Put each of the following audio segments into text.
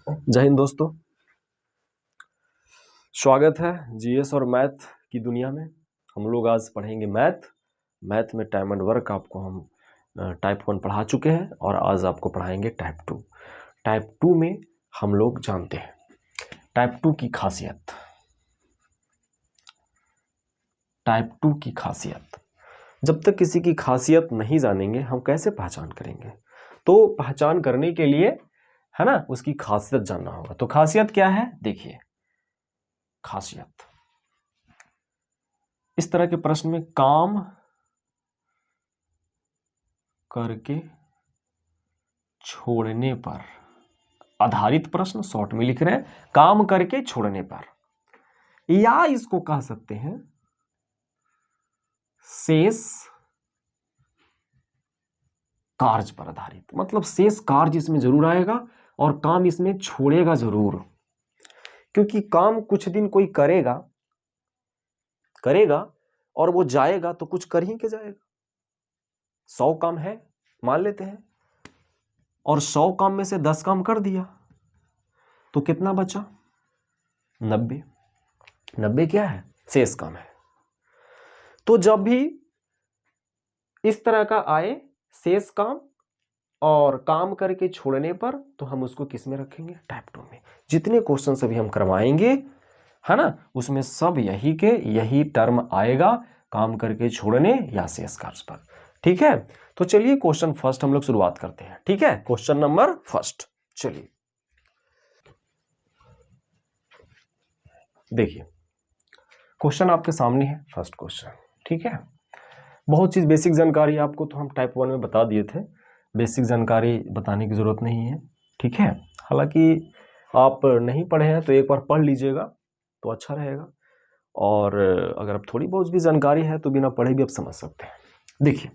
जय हिंद दोस्तों, स्वागत है जीएस और मैथ की दुनिया में। हम लोग आज पढ़ेंगे मैथ में टाइम एंड वर्क आपको हम टाइप 1 पढ़ा चुके हैं और आज आपको पढ़ाएंगे टाइप 2। टाइप 2 में हम लोग जानते हैं टाइप 2 की खासियत। टाइप 2 की खासियत, जब तक किसी की खासियत नहीं जानेंगे हम कैसे पहचान करेंगे? तो पहचान करने के लिए है ना, उसकी खासियत जानना होगा। तो खासियत क्या है? देखिए, खासियत इस तरह के प्रश्न में काम करके छोड़ने पर आधारित प्रश्न शॉर्ट में लिख रहे हैं, काम करके छोड़ने पर, या इसको कह सकते हैं शेष कार्य पर आधारित। मतलब शेष कार्य इसमें जरूर आएगा और काम इसमें छोड़ेगा जरूर, क्योंकि काम कुछ दिन कोई करेगा और वो जाएगा तो कुछ कर ही के जाएगा। 100 काम है मान लेते हैं और 100 काम में से 10 काम कर दिया तो कितना बचा? 90। 90 क्या है? शेष काम है। तो जब भी इस तरह का आए शेष काम और काम करके छोड़ने पर, तो हम उसको किस में रखेंगे? टाइप 2 में। जितने क्वेश्चन अभी हम करवाएंगे है ना, उसमें सब यही टर्म आएगा, काम करके छोड़ने या शेष कार्य पर। ठीक है, तो चलिए क्वेश्चन फर्स्ट हम लोग शुरुआत करते हैं। ठीक है, क्वेश्चन नंबर फर्स्ट। चलिए देखिए, क्वेश्चन आपके सामने है, फर्स्ट क्वेश्चन। ठीक है, बहुत चीज बेसिक जानकारी आपको तो हम टाइप 1 में बता दिए थे, बेसिक जानकारी बताने की जरूरत नहीं है। ठीक है, हालांकि आप नहीं पढ़े हैं तो एक बार पढ़ लीजिएगा तो अच्छा रहेगा, और अगर आप थोड़ी बहुत भी जानकारी है तो बिना पढ़े भी आप समझ सकते हैं। देखिए,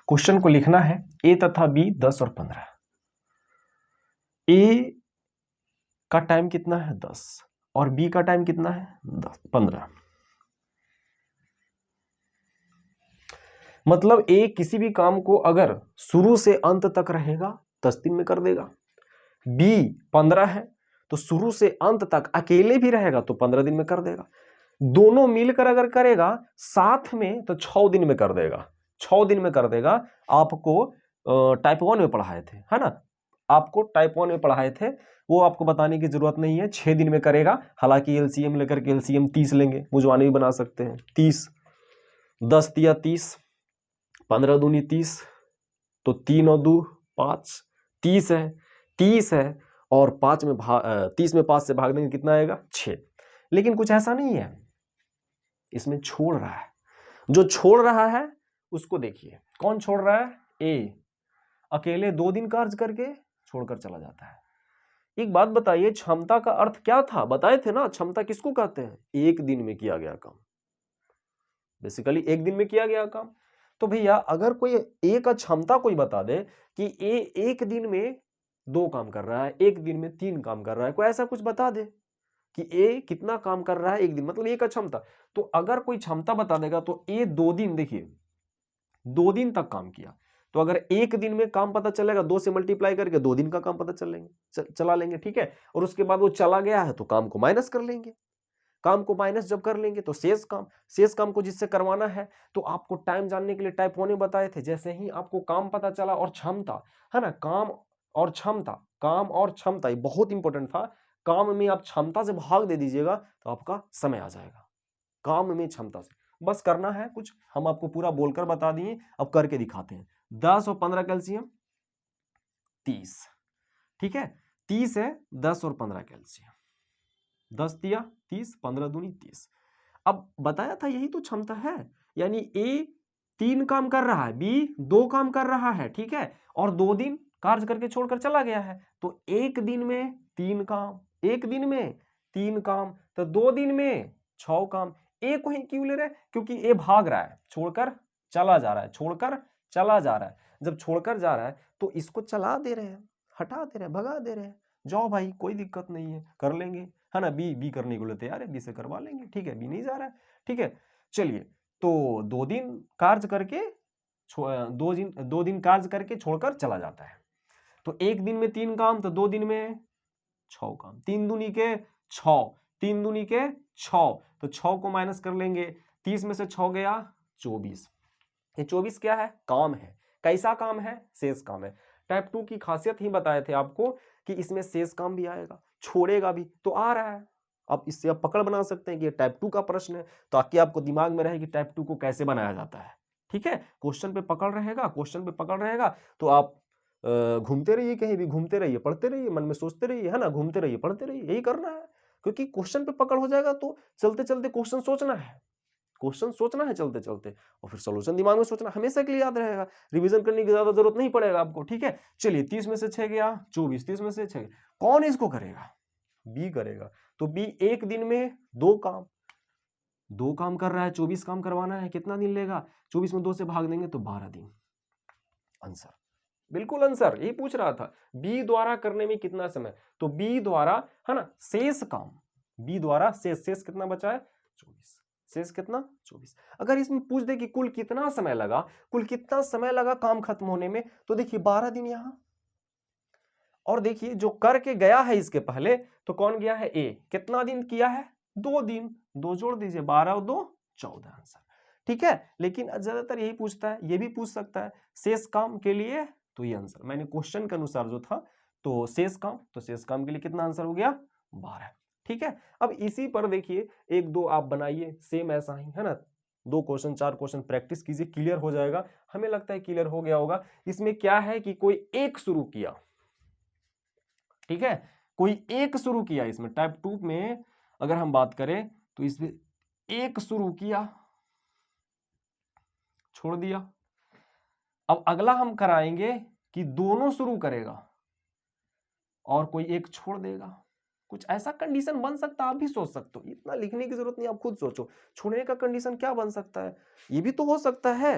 क्वेश्चन को लिखना है ए तथा बी 10 और 15। ए का टाइम कितना है? 10, और बी का टाइम कितना है? 15। मतलब ए किसी भी काम को अगर शुरू से अंत तक रहेगा 10 दिन में कर देगा। बी 15 है तो शुरू से अंत तक अकेले भी रहेगा तो 15 दिन में कर देगा। दोनों मिलकर अगर करेगा साथ में तो 6 दिन में कर देगा। 6 दिन में कर देगा। आपको टाइप 1 में पढ़ाए थे, है ना, आपको टाइप 1 में पढ़ाए थे, वो आपको बताने की जरूरत नहीं है। 6 दिन में करेगा। हालांकि एलसीएम लेकर के एलसीएम 30 लेंगे, मुझवाने भी बना सकते हैं। 30, 10 दिया 30, 15 दूनी 30, तो 3 और 2 5, 30 है। 30 है और 30 में 5 से भाग देंगे कितना आएगा? 6। लेकिन कुछ ऐसा नहीं है, इसमें छोड़ रहा है। जो छोड़ रहा है उसको देखिए, कौन छोड़ रहा है? ए अकेले 2 दिन कार्य करके छोड़कर चला जाता है। एक बात बताइए, क्षमता का अर्थ क्या था? बताए थे ना, क्षमता किसको कहते हैं? एक दिन में किया गया काम, बेसिकली एक दिन में किया गया काम। तो भैया अगर कोई ए का क्षमता कोई बता दे कि ए एक दिन में 2 काम कर रहा है, एक दिन में 3 काम कर रहा है, कोई ऐसा कुछ बता दे कि ए कितना काम कर रहा है एक दिन, मतलब ए का क्षमता। तो अगर कोई क्षमता बता देगा तो ए 2 दिन, देखिए 2 दिन तक काम किया, तो अगर एक दिन में काम पता चलेगा 2 से मल्टीप्लाई करके 2 दिन का काम पता चला लेंगे। ठीक है, और उसके बाद वो चला गया है तो काम को माइनस कर लेंगे। काम को माइनस जब कर लेंगे तो शेष काम को जिससे करवाना है, तो आपको टाइम जानने के लिए टाइप 1 में बताए थे, जैसे ही आपको काम पता चला और क्षमता, है ना, काम और क्षमता ये बहुत इंपॉर्टेंट था। काम में आप क्षमता से भाग दे दीजिएगा तो आपका समय आ जाएगा। काम में क्षमता से बस करना है कुछ, हम आपको पूरा बोलकर बता दिए, अब करके दिखाते हैं। 10 और 15 कैल्शियम 30। ठीक है, 30 है, 10 और 15 कैल्शियम, 10 दिया 30, 15 दूनी 30। अब बताया था यही तो क्षमता है, यानी ए 3 काम कर रहा है, बी 2 काम कर रहा है। ठीक है, और 2 दिन कार्य करके छोड़कर चला गया है, तो एक दिन में 3 काम, एक दिन में 3 काम, तो 2 दिन में 6 काम। ए को ही क्यों ले रहे? क्योंकि ए भाग रहा है, छोड़कर चला जा रहा है, छोड़कर चला जा रहा है। जब छोड़कर जा रहा है तो इसको चला दे रहे हैं, हटा दे रहे हैं, भगा दे रहे हैं। जाओ भाई कोई दिक्कत नहीं है, कर लेंगे, है ना, बी करने को लिए तैयार है, बी से करवा लेंगे। ठीक है, बी नहीं जा रहा है। ठीक है, चलिए, तो 2 दिन कार्य करके 2 दिन कार्य करके छोड़कर चला जाता है। तो एक दिन में 3 काम, तो 2 दिन में 6 काम, 3 दूनी के 6, 3 दूनी के 6, तो 6 को माइनस कर लेंगे, 30 में से 6 गया 24। ये 24 क्या है? काम है। कैसा काम है? शेष काम है। टाइप 2 की खासियत ही बताए थे आपको कि इसमें शेष काम भी आएगा, छोड़ेगा भी, तो आ रहा है। अब इससे आप पकड़ बना सकते हैं कि ये टाइप 2 का प्रश्न है, ताकि आपको दिमाग में रहे कि टाइप 2 को कैसे बनाया जाता है। ठीक है, क्वेश्चन पे पकड़ रहेगा, क्वेश्चन पे पकड़ रहेगा तो आप घूमते रहिए, कहीं भी घूमते रहिए, पढ़ते रहिए, मन में सोचते रहिए, है ना, घूमते रहिए, पढ़ते रहिए, यही करना है। क्योंकि क्वेश्चन पे पकड़ हो जाएगा तो चलते चलते क्वेश्चन सोचना है, क्वेश्चन सोचना है चलते चलते, और फिर सॉल्यूशन दिमाग में सोचना, हमेशा के लिए याद रहेगा, रिवीजन करने की ज्यादा जरूरत नहीं पड़ेगा आपको। ठीक है, चलिए 30 में से 6 गया 24, 30 में से 6, कौन इसको करेगा? बी करेगा। तो बी एक दिन में 2 काम, 2 काम कर रहा है, 24 काम करवाना है, कितना दिन लेगा? 24 में 2 से भाग देंगे तो 12 दिन। आंसर, बिल्कुल आंसर यही पूछ रहा था, बी द्वारा करने में कितना समय? तो बी द्वारा, है ना, शेष काम, बी द्वारा शेष कितना बचा है? 24, शेष कितना? 24। अगर इसमें पूछ दे कि कुल कितना समय लगा, कुल कितना समय लगा काम खत्म होने में, तो देखिए 12 दिन यहां, और देखिए जो करके गया है इसके पहले, तो कौन गया है? ए, कितना दिन किया है? 2 दिन, 2 जोड़ दीजिए, 12 और 2 14 आंसर। ठीक है, लेकिन ज्यादातर यही पूछता है, ये भी पूछ सकता है शेष काम के लिए, तो ये आंसर मैंने क्वेश्चन के अनुसार जो था, तो शेष काम, तो शेष काम के लिए कितना आंसर हो गया? 12। ठीक है, अब इसी पर देखिए 1-2 आप बनाइए सेम ऐसा ही, है ना, 2 क्वेश्चन 4 क्वेश्चन प्रैक्टिस कीजिए, क्लियर हो जाएगा। हमें लगता है क्लियर हो गया होगा। इसमें क्या है कि कोई एक शुरू किया, ठीक है, कोई एक शुरू किया, इसमें टाइप 2 में अगर हम बात करें तो इसमें एक शुरू किया, छोड़ दिया। अब अगला हम कराएंगे कि दोनों शुरू करेगा और कोई एक छोड़ देगा, कुछ ऐसा कंडीशन बन सकता है। आप भी सोच सकते हो, इतना लिखने की जरूरत नहीं, आप खुद सोचो छोड़ने का कंडीशन क्या बन सकता है। ये भी तो हो सकता है,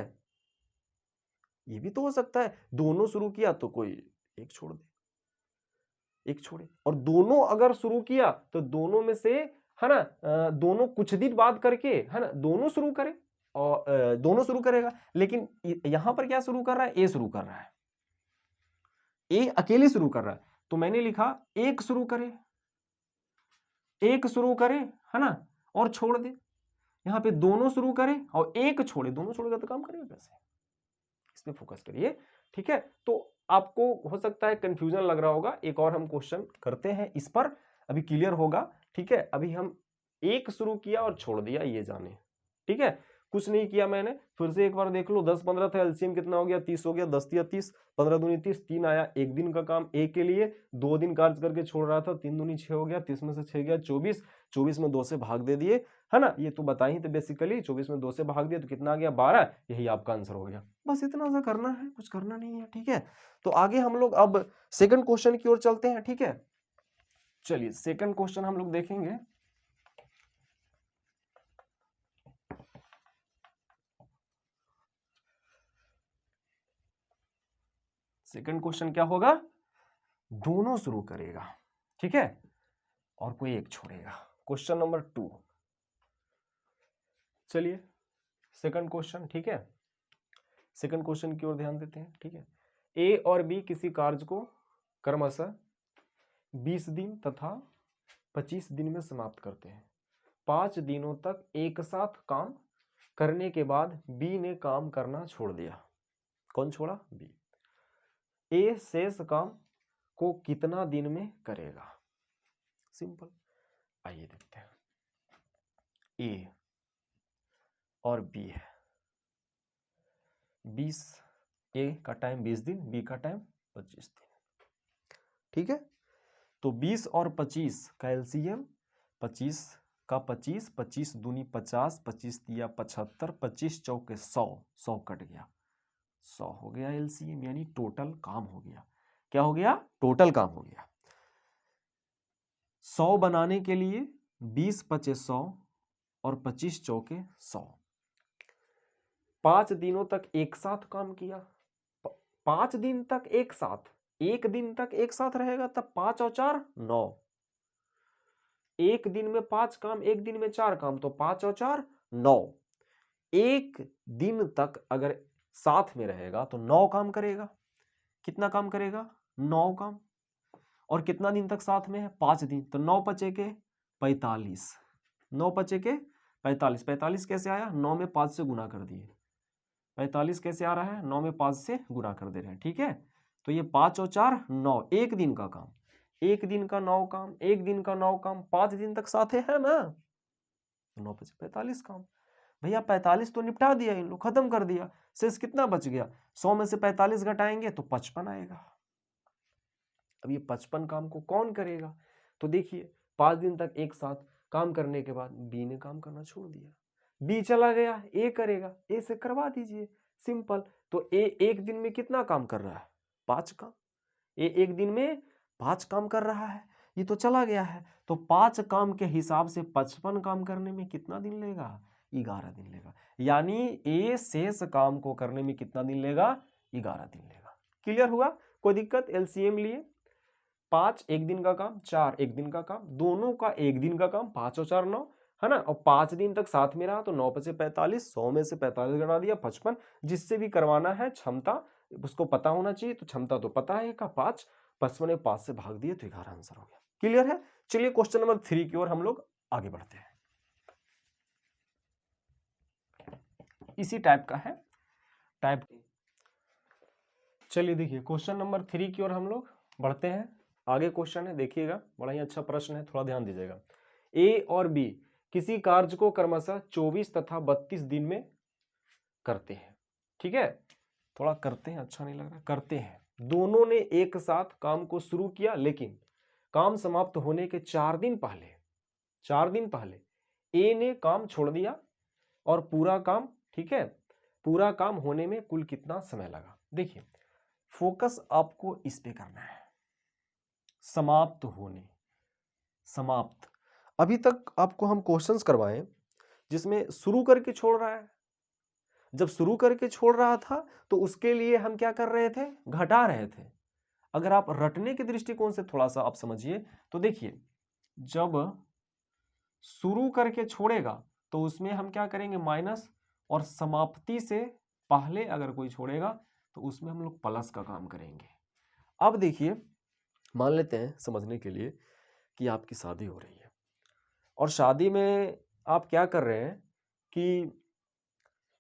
ये भी तो हो सकता है, दोनों शुरू किया तो कोई एक छोड़ दे, एक छोड़े, और दोनों अगर शुरू किया तो दोनों में से, है ना, दोनों कुछ दिन बाद करके, है ना, दोनों शुरू करे, और दोनों शुरू करेगा। लेकिन यहां पर क्या शुरू कर रहा है? ए शुरू कर रहा है, ए अकेले शुरू कर रहा है, तो मैंने लिखा एक शुरू करे, एक शुरू करे, है ना, और छोड़ दे। यहां पे दोनों शुरू करे और एक छोड़े, दोनों छोड़ेगा तो काम करेगा कैसे? इस पे फोकस करिए। ठीक है, तो आपको हो सकता है कंफ्यूजन लग रहा होगा, एक और हम क्वेश्चन करते हैं इस पर, अभी क्लियर होगा। ठीक है, अभी हम एक शुरू किया और छोड़ दिया, ये जाने। ठीक है, कुछ नहीं किया मैंने, फिर से एक बार देख लो, 10-15 था, एलसीएम कितना हो गया? 30 हो गया, 10 या 30, 15 दूनी 30, 3 आया, एक दिन का काम एक के लिए, 2 दिन कार्य करके छोड़ रहा था, 3 दूनी 6 हो गया, 30 में से 6 गया 24, 24 में 2 से भाग दे दिए, है ना, ये तो बता ही थे बेसिकली, 24 में 2 से भाग दिया तो कितना आ गया? 12, यही आपका आंसर हो गया। बस इतना सा करना है, कुछ करना नहीं है। ठीक है, तो आगे हम लोग अब सेकंड क्वेश्चन की ओर चलते हैं। ठीक है, चलिए सेकंड क्वेश्चन हम लोग देखेंगे। सेकंड क्वेश्चन क्या होगा? दोनों शुरू करेगा, ठीक है, और कोई एक छोड़ेगा। क्वेश्चन नंबर 2, चलिए सेकंड क्वेश्चन। ठीक है, सेकंड क्वेश्चन की ओर ध्यान देते हैं। ठीक है, ए और बी किसी कार्य को क्रमशः 20 दिन तथा 25 दिन में समाप्त करते हैं। 5 दिनों तक एक साथ काम करने के बाद बी ने काम करना छोड़ दिया। कौन छोड़ा? बी। ए शेष काम को कितना दिन में करेगा? सिंपल, आइए देखते हैं। ए और बी है, 20, ए का टाइम 20 दिन, बी का टाइम 25 दिन। ठीक है, तो 20 और 25 का एलसीएम, 25 का 25, 25 दूनी 50, 25 दिया 75, 25 चौके 100, 100 कट गया, 100 हो गया एलसीएम, यानी टोटल काम हो गया। क्या हो गया? टोटल काम हो गया। 100 बनाने के लिए 20 पचे 100 और 25 चौके 100। 5 दिनों तक एक साथ काम किया, 5 दिन तक एक साथ, एक दिन तक एक साथ रहेगा, तब 5 और 4 9, एक दिन में 5 काम, एक दिन में 4 काम, तो 5 और 4 9। एक दिन तक अगर साथ में रहेगा तो 9 काम करेगा। कितना काम करेगा? 9 काम। और कितना दिन तक साथ में है, 5 दिन, तो 9 पचे के 45, 9 पचे के 45, 45 कैसे आया, 9 में 5 से गुना कर दिए, 45 कैसे आ रहा है, 9 में 5 से गुना कर दे रहे हैं, ठीक है। तो ये 5 और 4 9, एक दिन का काम, एक दिन का 9 काम, एक दिन का 9 काम, 5 दिन तक साथ है ना, 9 पचे 45 काम। भैया 45 तो निपटा दिया इन लोग, खत्म कर दिया, शेष कितना बच गया, 100 में से 45 घटाएंगे तो 55 आएगा। अब ये 55 काम को कौन करेगा, तो देखिए 5 दिन तक एक साथ काम करने के बाद बी ने काम करना छोड़ दिया, बी चला गया, ए करेगा, ए से करवा दीजिए, सिंपल। तो ए एक दिन में कितना काम कर रहा है, 5 काम, ए एक दिन में 5 काम कर रहा है, ये तो चला गया है, तो 5 काम के हिसाब से 55 काम करने में कितना दिन लेगा, 11 दिन लेगा, यानी ए शेष काम को करने में कितना दिन लेगा, 11 दिन लेगा। क्लियर हुआ, कोई दिक्कत, एलसीएम लिए 5 एक दिन का काम, 4 एक दिन का काम, दोनों का एक दिन का काम, 5 और 4 9 है ना, और 5 दिन तक साथ में रहा तो 9 पचे 45, 100 में से 45 घटा दिया 55। जिससे भी करवाना है क्षमता उसको पता होना चाहिए, तो क्षमता तो पता है का 5, 55 में 5 से भाग दिए तो 11 आंसर हो गया। क्लियर है, चलिए क्वेश्चन नंबर 3 की ओर हम लोग आगे बढ़ते हैं। इसी टाइप का है, टाइप, चलिए देखिए क्वेश्चन नंबर 3 की ओर हम लोग बढ़ते हैं। आगे क्वेश्चन है, देखिएगा, बड़ा ही अच्छा प्रश्न है, थोड़ा ध्यान दीजिएगा। ए और बी किसी कार्य को क्रमशः 24 तथा 32 दिन में करते हैं, ठीक है, थोड़ा करते हैं अच्छा नहीं लग रहा, करते हैं। दोनों ने एक साथ काम को शुरू किया, लेकिन काम समाप्त होने के 4 दिन पहले ए ने काम छोड़ दिया और पूरा काम, ठीक है, पूरा काम होने में कुल कितना समय लगा। देखिए फोकस आपको इस पे करना है, समाप्त होने, समाप्त। अभी तक आपको हम क्वेश्चंस करवाएं जिसमें शुरू करके छोड़ रहा है, जब शुरू करके छोड़ रहा था तो उसके लिए हम क्या कर रहे थे, घटा रहे थे। अगर आप रटने के दृष्टिकोण से थोड़ा सा आप समझिए तो देखिए, जब शुरू करके छोड़ेगा तो उसमें हम क्या करेंगे, माइनस, और समाप्ति से पहले अगर कोई छोड़ेगा तो उसमें हम लोग प्लस का काम करेंगे। अब देखिए, मान लेते हैं समझने के लिए कि आपकी शादी हो रही है और शादी में आप क्या कर रहे हैं कि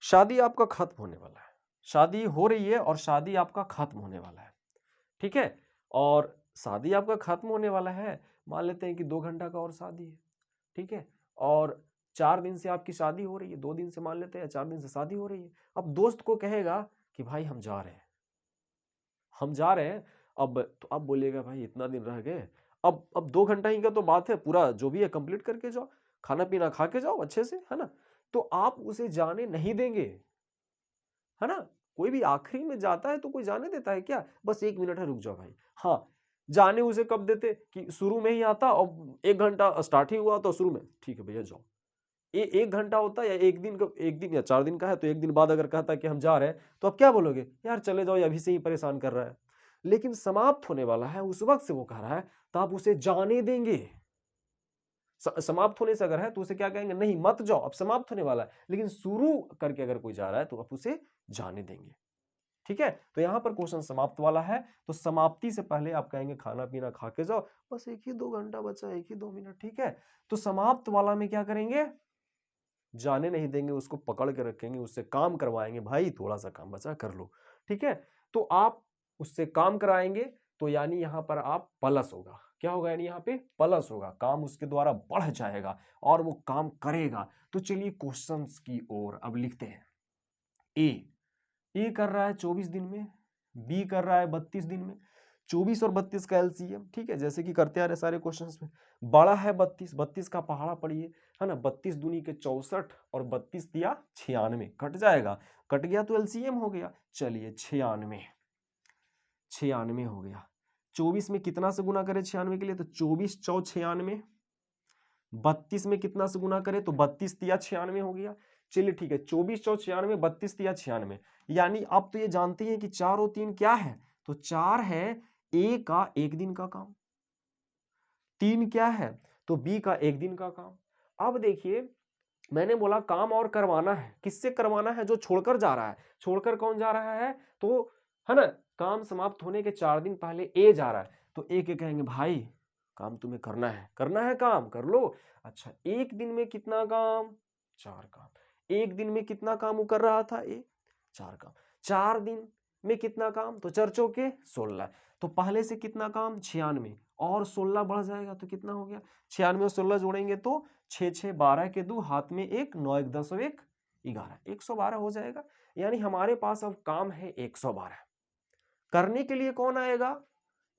शादी आपका खत्म होने वाला है, शादी हो रही है और शादी आपका खत्म होने वाला है, ठीक है, और शादी आपका खत्म होने वाला है, मान लेते हैं कि 2 घंटा का और शादी है, ठीक है, और 4 दिन से आपकी शादी हो रही है, 2 दिन से मान लेते हैं 4 दिन से शादी हो रही है। अब दोस्त को कहेगा कि भाई हम जा रहे हैं, हम जा रहे हैं, अब तो आप बोलिएगा भाई इतना दिन रह गए, अब 2 घंटा ही का तो बात है, पूरा जो भी है कंप्लीट करके जाओ, खाना पीना खा के जाओ अच्छे से, है ना, तो आप उसे जाने नहीं देंगे, है ना। कोई भी आखिरी में जाता है तो कोई जाने देता है क्या, बस 1 मिनट है रुक जाओ भाई, हाँ, जाने उसे कब देते कि शुरू में ही आता और 1 घंटा स्टार्ट ही हुआ तो शुरू में, ठीक है भैया जाओ। 1 घंटा होता है या 1 दिन का, 1 दिन या 4 दिन का है तो 1 दिन बाद अगर कहता है कि हम जा रहे हैं तो आप क्या बोलोगे, यार चले जाओ, अभी से ही परेशान कर रहा है। लेकिन समाप्त होने वाला है, उस वक्त से वो कह रहा है तो आप उसे जाने देंगे। समाप्त होने से अगर है तो उसे क्या कहेंगे, नहीं मत जाओ, अब समाप्त होने वाला है, लेकिन शुरू करके अगर कोई जा रहा है तो आप उसे जाने देंगे, ठीक है। तो यहां पर क्वेश्चन समाप्त वाला है, तो समाप्ति से पहले आप कहेंगे खाना पीना खा के जाओ, बस 1 ही 2 घंटा बचा, 1 ही 2 मिनट, ठीक है। तो समाप्त वाला में क्या करेंगे, जाने नहीं देंगे, उसको पकड़ के रखेंगे, उससे काम करवाएंगे, भाई थोड़ा सा काम बचा कर लो, ठीक है। तो आप उससे काम कराएंगे तो यानी यहां पर आप प्लस होगा, क्या होगा, यानी यहाँ पे प्लस होगा, काम उसके द्वारा बढ़ जाएगा और वो काम करेगा। तो चलिए क्वेश्चंस की ओर अब लिखते हैं। ए कर रहा है 24 दिन में, बी कर रहा है 32 दिन में, 24 और 32 का एलसीएम, ठीक है, जैसे कि करते आ रहे सारे क्वेश्चंस में, बड़ा है 32, 32 का पहाड़ा पढ़िए, है ना, 32 दूनी के 64 और 32 दिया 96, कट जाएगा, कट गया तो एलसीएम हो गया, चलिए 96 हो गया। 24 में कितना से गुना करे 96 के लिए, तो 24 चौ 96, 32 में कितना से गुना करे तो 32 तिया 96 हो गया। चलिए ठीक है, 24 चौ 96, 32 तिया 96, यानी आप तो ये जानते हैं कि 4 और 3 क्या है, तो 4 है ए का 1 दिन का काम, 3 क्या है तो बी का 1 दिन का काम। अब देखिए मैंने बोला काम और करवाना है, किससे करवाना है, जो छोड़कर जा रहा है, छोड़कर कौन जा रहा है, तो है ना, काम समाप्त होने के 4 दिन पहले ए जा रहा है, तो एक एक कहेंगे भाई काम तुम्हें करना है काम कर लो। अच्छा एक दिन में कितना काम, 4 काम। एक दिन में कितना काम वो कर रहा था, ये 4 काम। 4 दिन में कितना काम, तो 4 चौके 16। तो पहले से कितना काम 96 और 16 बढ़ जाएगा तो कितना हो गया 96 और 16 जोड़ेंगे तो 6 6 12 के 2 हाथ में 1 9 1 10 और 1 11 112 हो जाएगा। यानी हमारे पास अब काम है 112। करने के लिए कौन आएगा,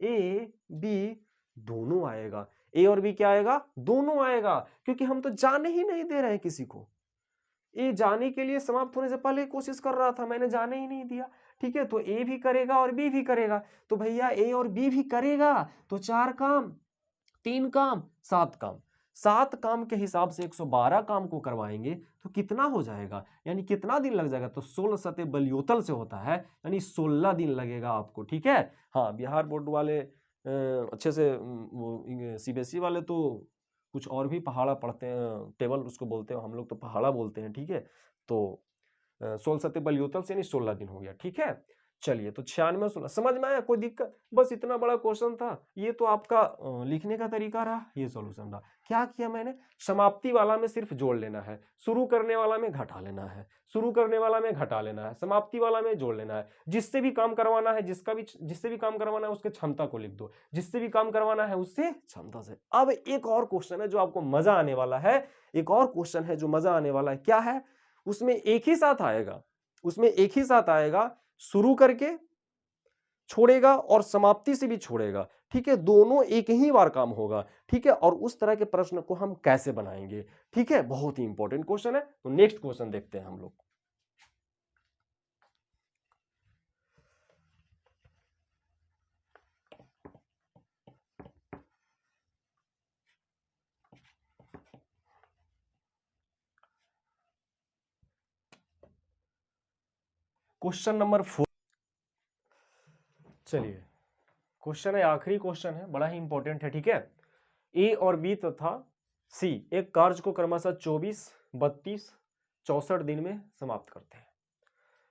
ए बी दोनों आएगा। ए और बी क्या आएगा, दोनों आएगा, क्योंकि हम तो जाने ही नहीं दे रहे हैं किसी को। ए जाने के लिए समाप्त होने से पहले कोशिश कर रहा था, मैंने जाने ही नहीं दिया। ठीक है, तो ए भी करेगा और बी भी करेगा। तो भैया ए और बी भी करेगा तो 4 काम 3 काम 7 काम। 7 काम के हिसाब से 112 काम को करवाएंगे तो कितना हो जाएगा, यानी कितना दिन लग जाएगा, तो 16 सते बलियोतल से होता है, यानी 16 दिन लगेगा आपको। ठीक है, हाँ बिहार बोर्ड वाले अच्छे से सीबीएसई वाले तो कुछ और भी पहाड़ा पढ़ते हैं, टेबल उसको बोलते हैं, हम लोग तो पहाड़ा बोलते हैं। ठीक है, तो 16 सते बलियोतल से यानी 16 दिन हो गया। ठीक है, चलिए तो 96 16 समझ में आया, कोई दिक्कत, बस इतना बड़ा क्वेश्चन था। ये तो आपका लिखने का तरीका रहा, ये सॉल्यूशन रहा। क्या किया मैंने, समाप्ति वाला में सिर्फ जोड़ लेना है, शुरू करने वाला में घटा लेना है, शुरू करने वाला में घटा लेना है, समाप्ति वाला में जोड़ लेना है। जिससे भी काम करवाना है, जिससे भी काम करवाना है उसके क्षमता को लिख दो, जिससे भी काम करवाना है उससे क्षमता से। अब एक और क्वेश्चन है जो आपको मजा आने वाला है, एक और क्वेश्चन है जो मजा आने वाला है। क्या है, उसमें एक ही साथ आएगा, उसमें एक ही साथ आएगा, शुरू करके छोड़ेगा और समाप्ति से भी छोड़ेगा। ठीक है, दोनों एक ही बार काम होगा। ठीक है, और उस तरह के प्रश्न को हम कैसे बनाएंगे, ठीक है, बहुत ही इंपॉर्टेंट क्वेश्चन है। तो नेक्स्ट क्वेश्चन देखते हैं हम लोग। क्वेश्चन नंबर 4, चलिए क्वेश्चन है, आखिरी क्वेश्चन है, बड़ा ही इंपॉर्टेंट है। ठीक है, ए और बी तथा सी एक कार्य को क्रमशः 24 32 64 दिन में समाप्त करते हैं।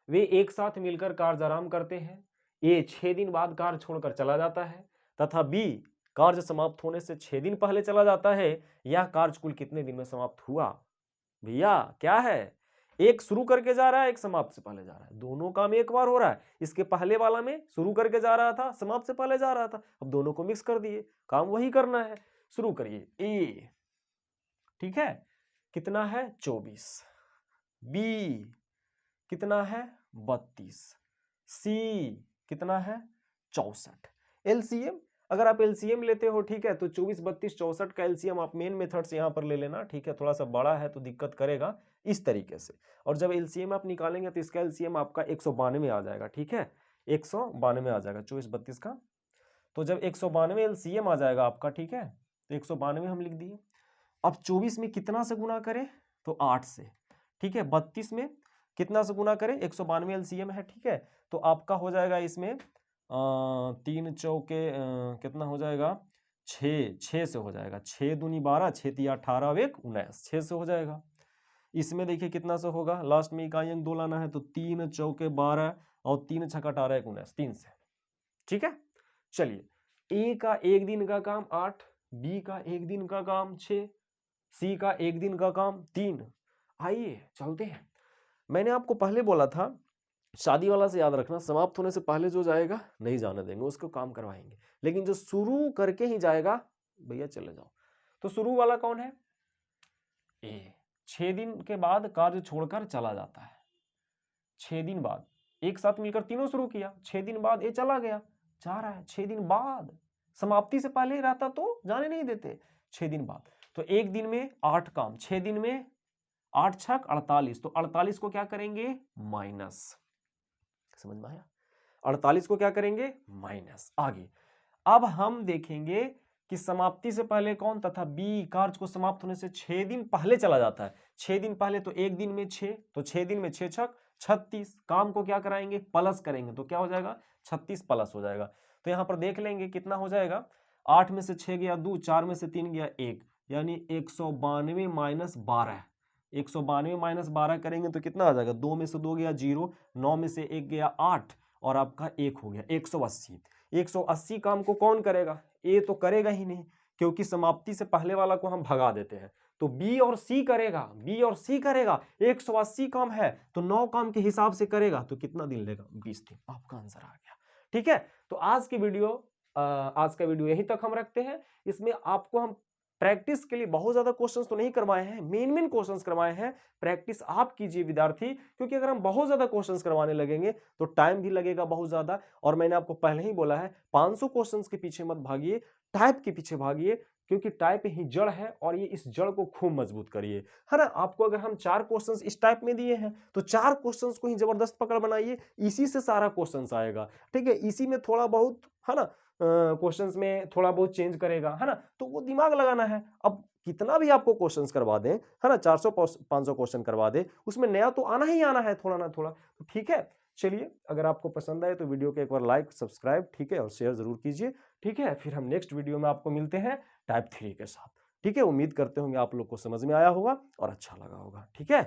वे एक साथ मिलकर कार्य आराम करते हैं। ए 6 दिन बाद कार्य छोड़कर चला जाता है तथा बी कार्य समाप्त होने से 6 दिन पहले चला जाता है। यह कार्य कुल कितने दिन में समाप्त हुआ। भैया क्या है, एक शुरू करके जा रहा है, एक समाप्त से पहले जा रहा है, दोनों काम एक बार हो रहा है। इसके पहले वाला में शुरू करके जा रहा था, समाप्त से पहले जा रहा था, अब दोनों को मिक्स कर दिए, काम वही करना है। शुरू करिए, ए ठीक है कितना है 24, बी कितना है 32, सी कितना है 64। एलसीएम अगर आप एलसीएम लेते हो, ठीक है, तो 24 32 64 का एलसीएम आप मेन मेथड से यहां पर ले लेना। ठीक है, थोड़ा सा बड़ा है तो दिक्कत करेगा इस तरीके से। और जब एलसीएम आप निकालेंगे तो इसका एलसीएम आपका 192 आ जाएगा। ठीक है, 192 आ जाएगा 24 32 का। तो जब 192 एलसीएम आ जाएगा आपका, ठीक है, तो 192 हम लिख दिए। अब 24 में कितना से गुना करें, तो 8 से। ठीक है, 32 में कितना से गुना करें, 192 एलसीएम है। ठीक है, तो आपका हो जाएगा इसमें 3 चौके कितना हो जाएगा 6 से हो जाएगा, 6 दूनी 12 6 तिया 18 और 1 19, 6 से हो जाएगा। इसमें देखिए कितना से होगा, लास्ट में इकाई अंक 2 लाना है, तो 3 चौके 12 और 3 छक्का 18 1 19, 3 से। ठीक है, चलिए ए का एक दिन का काम 8, बी का एक दिन का काम 6, सी का एक दिन का काम 3। आइए चलते हैं। मैंने आपको पहले बोला था शादी वाला से याद रखना, समाप्त होने से पहले जो जाएगा नहीं जाने देंगे, उसको काम करवाएंगे। लेकिन जो शुरू करके ही जाएगा भैया चले जाओ। तो शुरू वाला कौन है, ए। 6 दिन के बाद कार्य छोड़कर चला जाता है, 6 दिन बाद एक साथ मिलकर तीनों शुरू किया, 6 दिन बाद ये चला गया, जा रहा है 6 दिन बाद, समाप्ति से पहले रहता तो जाने नहीं देते। 6 दिन बाद तो एक दिन में 8 काम, 6 दिन में 8 छक 48, तो 48 को क्या करेंगे माइनस, समझ में आया, 48 को क्या करेंगे माइनस। आगे अब हम देखेंगे कि समाप्ति से पहले कौन, तथा बी कार्य को समाप्त होने से 6 दिन पहले चला जाता है। 6 दिन पहले तो एक दिन में 6, तो 6 दिन में 6 छक 36, काम को क्या कराएंगे प्लस करेंगे, तो क्या हो जाएगा 36 प्लस हो जाएगा। तो यहां पर देख लेंगे कितना हो जाएगा, 8 में से 6 गया 2, 4 में से 3 गया 1, यानी 192 माइनस 12, 192 माइनस 12 करेंगे तो कितना आ जाएगा, 2 में से 2 गया 0, 9 में से 1 गया 8 और आपका 1 हो गया 180। 180 काम को कौन करेगा? ए तो करेगा ही नहीं, क्योंकि समाप्ति से पहले वाला को हम भगा देते हैं। तो बी और सी करेगा, बी और सी करेगा। 180 काम है तो 9 काम के हिसाब से करेगा, तो कितना दिन लेगा? 20 दिन। आपका आंसर आ गया। ठीक है, तो आज का वीडियो यहीं तक हम रखते हैं। इसमें आपको हम प्रैक्टिस के लिए बहुत ज्यादा क्वेश्चंस तो नहीं करवाए हैं, मेन क्वेश्चंस करवाए हैं। प्रैक्टिस आप कीजिए विद्यार्थी, क्योंकि अगर हम बहुत ज्यादा क्वेश्चंस करवाने लगेंगे तो टाइम भी लगेगा बहुत ज्यादा। और मैंने आपको पहले ही बोला है 500 क्वेश्चंस के पीछे मत भागिए, टाइप के पीछे भागिए, क्योंकि टाइप ही जड़ है और ये इस जड़ को खूब मजबूत करिए, है ना। आपको अगर हम 4 क्वेश्चंस इस टाइप में दिए हैं तो 4 क्वेश्चंस को ही जबरदस्त पकड़ बनाइए, इसी से सारा क्वेश्चंस आएगा। ठीक है, इसी में थोड़ा बहुत, है ना, क्वेश्चंस में थोड़ा बहुत चेंज करेगा, है ना, तो वो दिमाग लगाना है। अब कितना भी आपको क्वेश्चंस करवा दें, है ना, 400 500 क्वेश्चन करवा दे, उसमें नया तो आना ही आना है, थोड़ा ना थोड़ा। तो ठीक है, चलिए, अगर आपको पसंद आए तो वीडियो को एक बार लाइक, सब्सक्राइब, ठीक है, और शेयर जरूर कीजिए। ठीक है, फिर हम नेक्स्ट वीडियो में आपको मिलते हैं टाइप 3 के साथ। ठीक है, उम्मीद करते होंगे आप लोग को समझ में आया होगा और अच्छा लगा होगा। ठीक है।